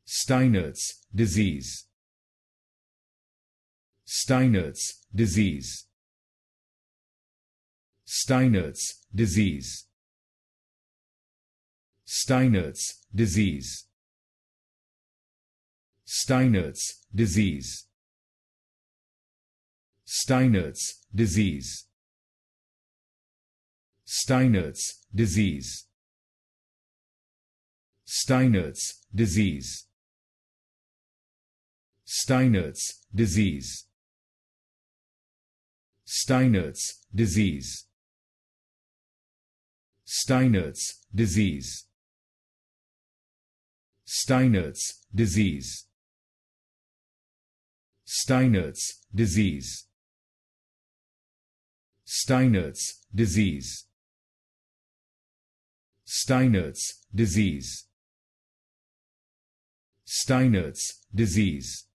Steinert's disease. Steinert's disease. Steinert's disease. Steinert's disease. Steinert's disease. Steinert's disease. Steinert's disease. Steinert's disease. Steinert's disease. Steinert's disease. Steinert's disease. Steinert's disease. Steinert's disease. Steinert's disease. Steinert's disease. Steinert's disease.